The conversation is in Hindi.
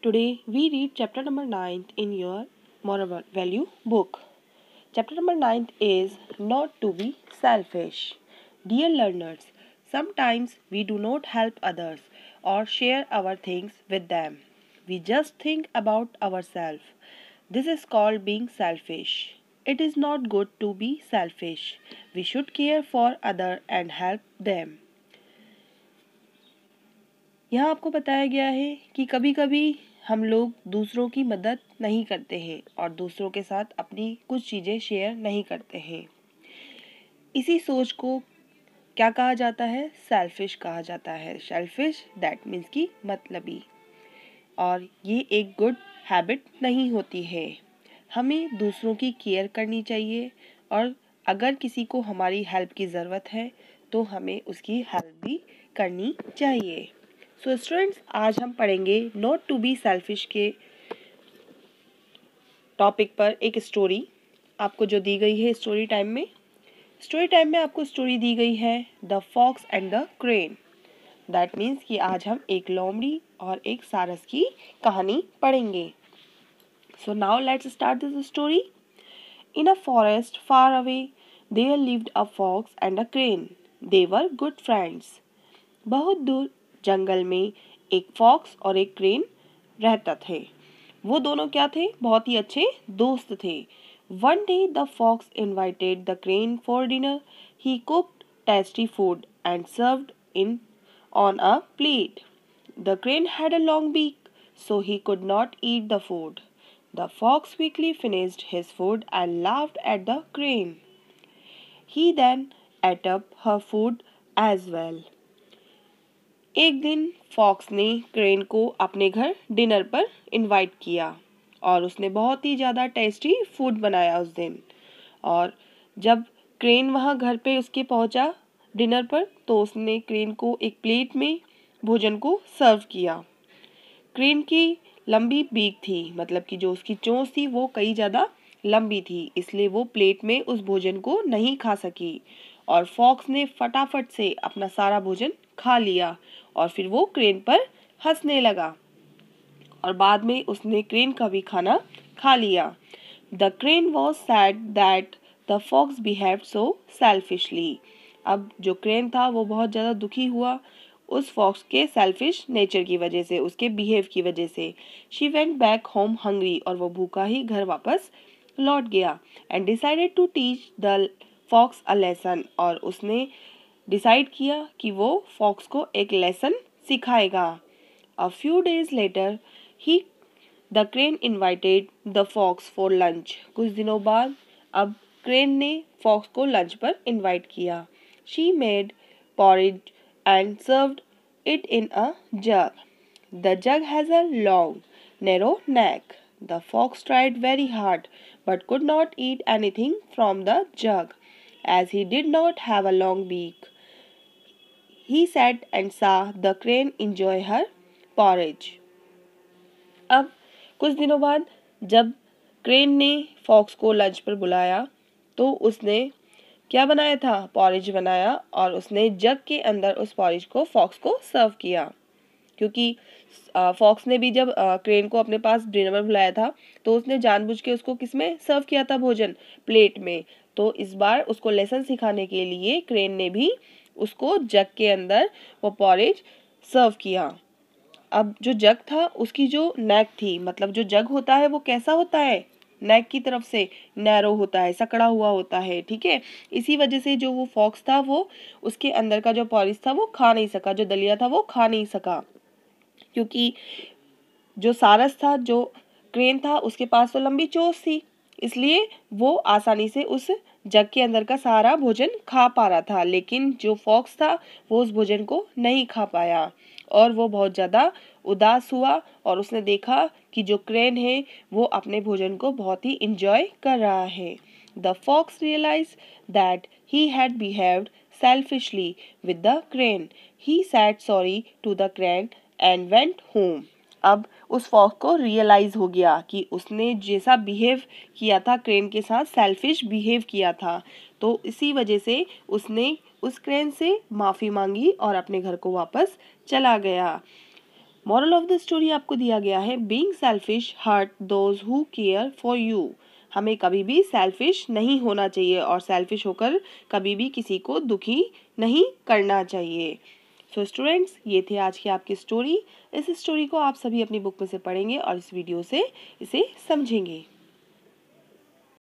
Today we read chapter number 9 in your moral value book. Chapter number 9 is Not to be selfish. Dear learners, sometimes we do not help others or share our things with them. We just think about ourselves. This is called being selfish. It is not good to be selfish. We should care for others and help them. यहाँ आपको बताया गया है कि कभी कभी हम लोग दूसरों की मदद नहीं करते हैं और दूसरों के साथ अपनी कुछ चीज़ें शेयर नहीं करते हैं। इसी सोच को क्या कहा जाता है? सेल्फिश कहा जाता है। सेल्फिश दैट मीन्स की मतलबी, और ये एक गुड हैबिट नहीं होती है। हमें दूसरों की केयर करनी चाहिए और अगर किसी को हमारी हेल्प की ज़रूरत है तो हमें उसकी हेल्प भी करनी चाहिए। सो स्टूडेंट्स, आज हम पढ़ेंगे नॉट टू बी सेल्फिश के टॉपिक पर एक स्टोरी आपको जो दी गई है स्टोरी टाइम में आपको स्टोरी दी गई है the fox and the crane. That means कि आज हम एक लोमड़ी और एक सारस की कहानी पढ़ेंगे। So now let's start this story. In a forest far away there lived a fox and a crane. They were good friends. बहुत दूर जंगल में एक फॉक्स और एक क्रेन रहता थे। वो दोनों क्या थे? बहुत ही अच्छे दोस्त थे। One day the fox invited the crane for dinner. He cooked tasty food and served in on a plate. The crane had a long beak, so he could not eat the food. The fox quickly finished his food and laughed at the crane. He then ate up her food as well. एक दिन फॉक्स ने क्रेन को अपने घर डिनर पर इनवाइट किया और उसने बहुत ही ज़्यादा टेस्टी फूड बनाया उस दिन। और जब क्रेन वहाँ घर पे उसके पहुँचा डिनर पर तो उसने क्रेन को एक प्लेट में भोजन को सर्व किया। क्रेन की लंबी बीक थी, मतलब कि जो उसकी चोंच थी वो कई ज़्यादा लंबी थी, इसलिए वो प्लेट में उस भोजन को नहीं खा सकी और फॉक्स ने फटाफट से अपना सारा भोजन खा लिया और फिर वो क्रेन पर हंसने लगा और बाद में उसने क्रेन का भी खाना खा लिया। The crane was sad that the fox behaved so selfishly. अब जो क्रेन था वो बहुत ज़्यादा दुखी हुआ उस फॉक्स के सेल्फिश नेचर की वजह से, उसके बिहेव की वजह से। She went back home hungry, और वो भूखा ही घर वापस लौट गया। And decided to teach the fox a lesson, और उसने डिसाइड किया कि वो फॉक्स को एक लेसन सिखाएगा। A few days later he the crane invited the fox for lunch. कुछ दिनों बाद अब क्रेन ने फॉक्स को लंच पर इन्वाइट किया। She made porridge and served it in a jug. The jug has a long narrow neck. The fox tried very hard but could not eat anything from the jug, as he did not have a long beak. He sat and saw the crane enjoy her porridge. अब कुछ दिनों बाद जब क्रेन ने फॉक्स को लंच पर बुलाया तो उसने क्या बनाया था? पॉरेज बनाया, और उसने जग के अंदर उस पॉरेज को फॉक्स को सर्व किया। क्योंकि फॉक्स ने भी जब क्रेन को अपने पास डिनर में बुलाया था तो उसने जानबूझ के उसको किसमें सर्व किया था भोजन? प्लेट में। तो इस बार उसको लेसन सिखाने के लिए क्रेन ने भी उसको जग के अंदर वो पॉरेज सर्व किया। अब जो जग था उसकी जो नेक थी, मतलब जो जग होता है वो कैसा होता है? नेक की तरफ से नैरो होता है, सकड़ा हुआ होता है, ठीक है। इसी वजह से जो वो फॉक्स था वो उसके अंदर का जो पॉरेज था वो खा नहीं सका, जो दलिया था वो खा नहीं सका, क्योंकि जो सारस था, जो क्रेन था, उसके पास तो लंबी चोंच थी, इसलिए वो आसानी से उस जग के अंदर का सारा भोजन खा पा रहा था। लेकिन जो फॉक्स था वो उस भोजन को नहीं खा पाया और वो बहुत ज़्यादा उदास हुआ और उसने देखा कि जो क्रेन है वो अपने भोजन को बहुत ही इंजॉय कर रहा है। The fox realise that he had behaved selfishly with the crane. He said sorry to the crane and went home. अब उस फॉक्स को रियलाइज हो गया कि उसने जैसा बिहेव किया था क्रेन के साथ, सेल्फिश बिहेव किया था, तो इसी वजह से उसने उस क्रेन से माफ़ी मांगी और अपने घर को वापस चला गया। मॉरल ऑफ द स्टोरी आपको दिया गया है, being selfish hurt those who care for you. हमें कभी भी सेल्फिश नहीं होना चाहिए और सेल्फिश होकर कभी भी किसी को दुखी नहीं करना चाहिए। सो स्टूडेंट्स, ये थे आज की आपकी स्टोरी। इस स्टोरी को आप सभी अपनी बुक में से पढ़ेंगे और इस वीडियो से इसे समझेंगे।